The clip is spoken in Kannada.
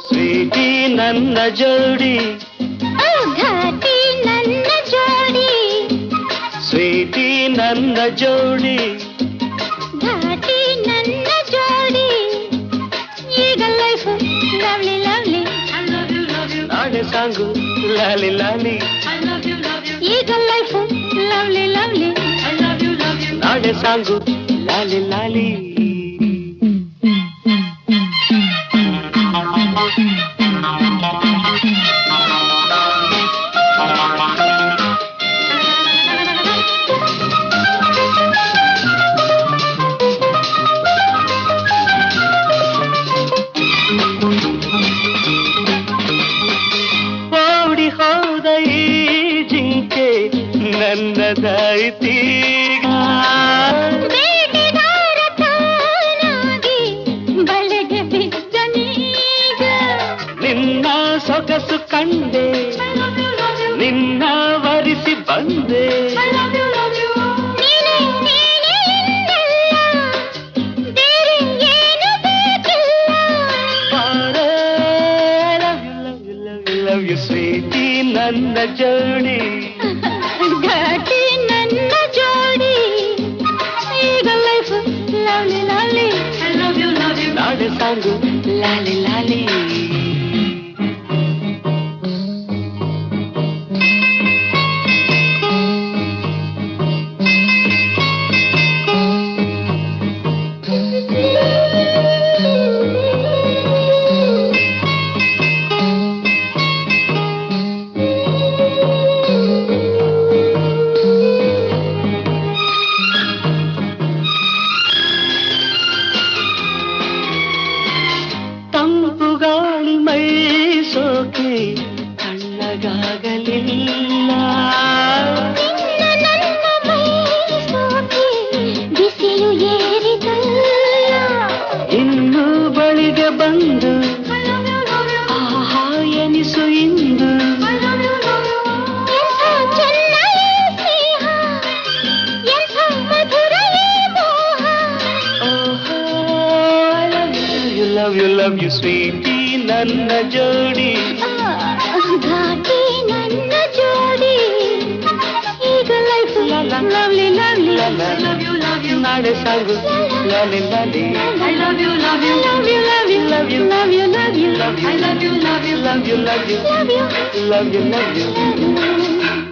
ಸ್ವೀಟಿ ನನ್ನ ಜೋಡಿ, ಘಾಟಿ ನನ್ನ ಜೋಡಿ, ಸ್ವೀಟಿ ನನ್ನ ಜೋಡಿ, ಘಾಟಿ ನನ್ನ ಜೋಡಿ. ಈಗ ಲೈಫ್ ಲವ್ಲಿ ಲವ್ಲಿ, ನಾಳೆ ಸಾಂಗು ಲಾಲಿ ಲಾಲಿ, ಈಗ ಲೈಫ್ ಲವ್ಲಿ ಲವ್ಲಿ, ನಾಳೆ ಸಾಂಗು ಲಾಲಿ ಲಾಲಿ. ಓಡಿ ಹೋದ ಈ ಜಿಂಕೆ ನನ್ನದಾಯಿತೀಗ, ಬೇಟೆಗಾರ ತಾನಾಗಿ ಬಲೆಗೆ ಬಿದ್ದನೀಗ. ನಿನ್ನ ಸೊಗಸು ಕಂಡೆ, ನಿನ್ನ ವರಿಸಿ ಬಂದೆ, ನೀನೇ ನೀನೇ ಎಂದಲ್ಲ, ಬೇರೆ ಏನು ಬೇಕಿಲ್ಲ. ಲವ್ ಯು ಸ್ವೀಟಿ ನನ್ನ ಜೋಡಿ, ಘಾಟಿ ನನ್ನ ಜೋಡಿ. ಈಗ ಲೈಫ್ ಲವ್ಲಿ ಲವ್ಲಿ, ನಾಳೆ ಸಾಂಗು ಲಾಲಿ ಲಾಲಿ. ತಂಪು ಗಾಳಿ ಮೈ ಸೋಕೆ ತಣ್ಣಗಾಗಲಿಲ್ಲ, ನಿನ್ನ ನನ್ನ ಮೈ ಸೋಕಿ ಬಿಸಿಲು ಏರಿದಲ್ಲ. ಇನ್ನು ಬಳಿಗೆ ಬಂದು ಆಹಾ ಎನಿಸು ಇಂದು, ಎಂಥ ಚೆನ್ನ ಈ ಸ್ನೇಹ, ಎಂಥ ಮಧುರ ಈ ಮೋಹ. ಲವ್ ಯು ಸ್ವೀಟಿ ನನ್ನ ಜೋಡಿ, ಘಾಟಿ ನನ್ನ ಜೋಡಿ. ಈಗ ಲೈಫ್ ಲವ್ಲಿ ಲವ್ಲಿ, ನಾಳೆ ಸಾಂಗು ಲಾಲಿ ಲಾಲಿ. I love you, love you, love you, love you, love you, love you, love you, Love you. I love you, love you, Love you, love you, love you, love you, love you. love you.